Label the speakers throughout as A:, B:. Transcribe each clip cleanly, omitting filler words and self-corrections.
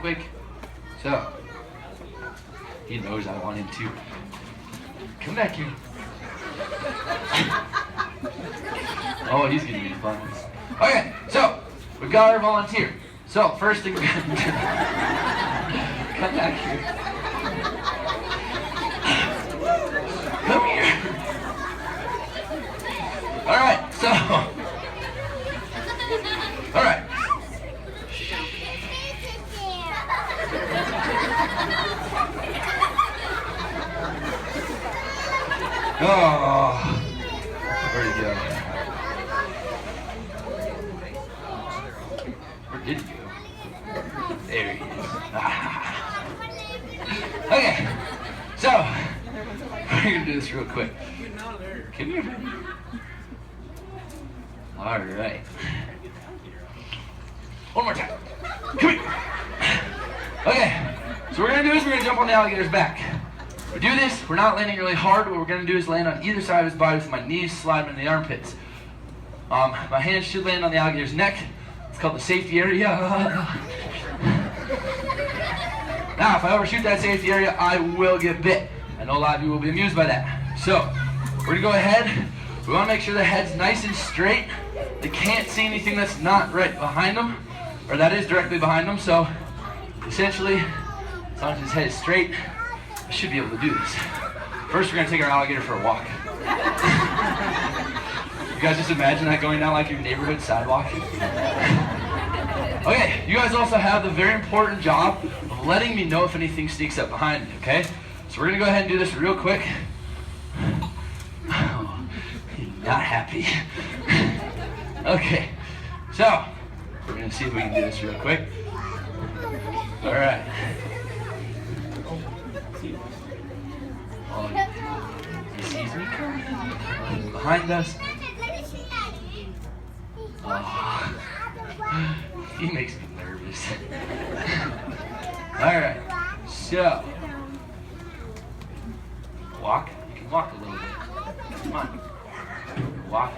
A: quick. So, he knows I want him to. Come back here. Oh, he's gonna be fun. Okay, so we've got our volunteer. So first thing we're gonna do. Come back here. Come here. All right, so. All right. Oh, where'd he go? Where did he go? There he is. Okay, so we're gonna do this real quick. Come here, baby. All right. One more time. Come here. Okay, so what we're gonna do is we're gonna jump on the alligator's back. We do this, we're not landing really hard. What we're going to do is land on either side of his body with my knees, slide him in the armpits. My hands should land on the alligator's neck. It's called the safety area. Now, if I overshoot that safety area, I will get bit. I know a lot of you will be amused by that. So, we're going to go ahead. We want to make sure the head's nice and straight. They can't see anything that's not right behind them, or that is directly behind them. So, essentially, as long as his head is straight, I should be able to do this. First, we're going to take our alligator for a walk. You guys just imagine that going down like your neighborhood sidewalk? Okay, you guys also have the very important job of letting me know if anything sneaks up behind me, okay? So we're going to go ahead and do this real quick. Oh, not happy. Okay, so we're going to see if we can do this real quick. All right. Oh, he sees me coming behind us. Oh, he makes me nervous. All right, so walk. You can walk a little bit. Come on, walk.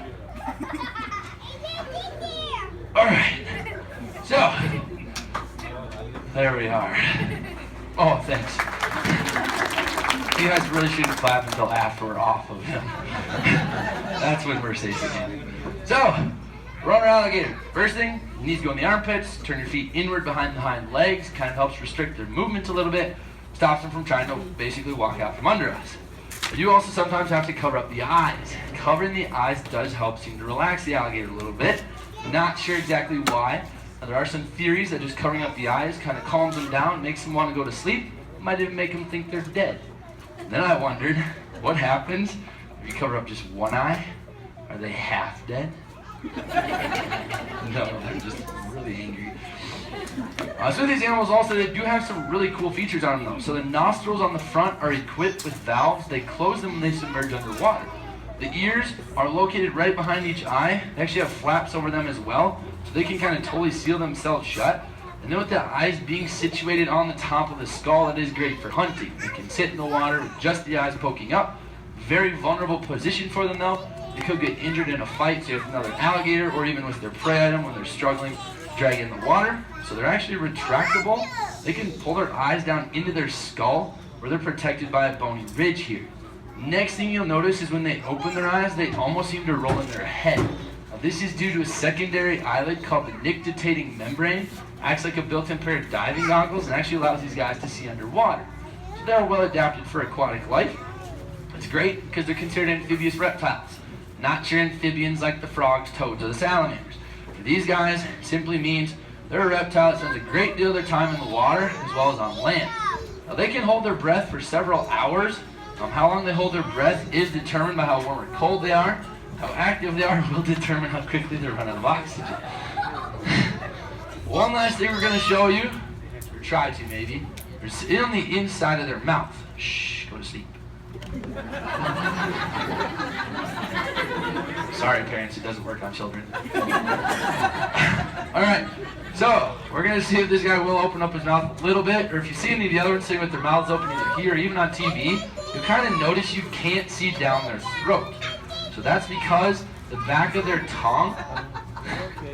A: All right, so there we are. Oh, thanks. You guys really shouldn't clap until after we're off of him. That's when we're safe again. So, we're on our alligator. First thing, your knees go in the armpits, turn your feet inward behind the hind legs, kind of helps restrict their movement a little bit, stops them from trying to basically walk out from under us. But you also sometimes have to cover up the eyes. Covering the eyes does help seem to relax the alligator a little bit. Not sure exactly why. Now, there are some theories that just covering up the eyes kind of calms them down, makes them want to go to sleep, might even make them think they're dead. Then I wondered, what happens if you cover up just one eye? Are they half dead? No, they're just really angry. So these animals also, they do have some really cool features on them though. So the nostrils on the front are equipped with valves. They close them when they submerge underwater. The ears are located right behind each eye. They actually have flaps over them as well, so they can kind of totally seal themselves shut. And then with the eyes being situated on the top of the skull, it is great for hunting. They can sit in the water with just the eyes poking up. Very vulnerable position for them though. They could get injured in a fight, say with another alligator, or even with their prey item when they're struggling to drag in the water. So they're actually retractable. They can pull their eyes down into their skull, where they're protected by a bony ridge here. Next thing you'll notice is when they open their eyes, they almost seem to roll in their head. Now, this is due to a secondary eyelid called the nictitating membrane. Acts like a built-in pair of diving goggles and actually allows these guys to see underwater. So they're well adapted for aquatic life. It's great because they're considered amphibious reptiles, not your amphibians like the frogs, toads, or the salamanders. For these guys, it simply means they're a reptile that spends a great deal of their time in the water as well as on land. Now, they can hold their breath for several hours. How long they hold their breath is determined by how warm or cold they are. How active they are will determine how quickly they run out of oxygen. One last thing we're going to show you, or try to maybe, is on the inside of their mouth. Shh, go to sleep. Sorry parents, it doesn't work on children. Alright, so we're going to see if this guy will open up his mouth a little bit, or if you see any of the other ones sitting with their mouths open either here or even on TV, you'll kind of notice you can't see down their throat. So that's because the back of their tongue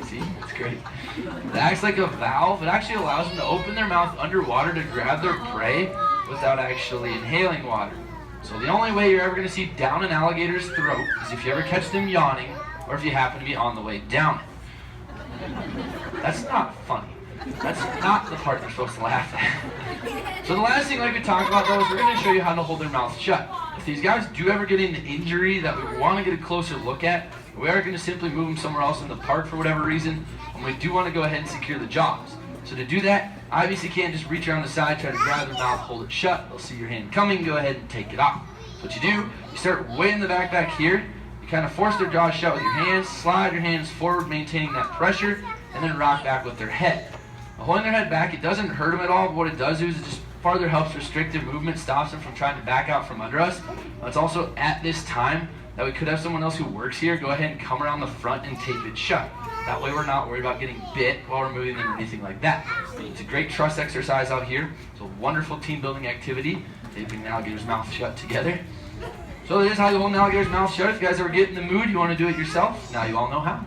A: See, it's great. It acts like a valve. It actually allows them to open their mouth underwater to grab their prey without actually inhaling water. So the only way you're ever going to see down an alligator's throat is if you ever catch them yawning or if you happen to be on the way down it. That's not funny. That's not the part they're supposed to laugh at. So the last thing like we talked about though is we're going to show you how to hold their mouth shut. If these guys do ever get an injury that we want to get a closer look at, we are going to simply move them somewhere else in the park for whatever reason, and we do want to go ahead and secure the jaws. So to do that, obviously you can't just reach around the side, try to grab their mouth, hold it shut. They'll see your hand coming, go ahead and take it off. So what you do, you start way in the back here, you kind of force their jaws shut with your hands, slide your hands forward, maintaining that pressure, and then rock back with their head. Now, holding their head back, it doesn't hurt them at all, but what it does is it just farther helps restrict their movement, stops them from trying to back out from under us. Now, it's also at this time that we could have someone else who works here go ahead and come around the front and tape it shut. That way we're not worried about getting bit while we're moving them or anything like that. It's a great trust exercise out here. It's a wonderful team building activity, taping an alligator's mouth shut together. So that is how you hold an alligator's mouth shut. If you guys ever get in the mood, you want to do it yourself, now you all know how.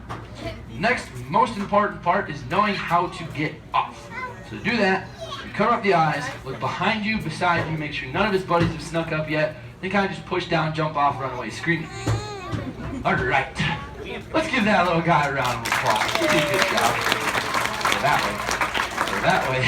A: Next, most important part is knowing how to get off. So to do that, you cover up the eyes, look behind you, beside you, make sure none of his buddies have snuck up yet, then kind of just push down, jump off, run away screaming. Alright, let's give that little guy a round of applause. He did a good job. Go that way. Go that way.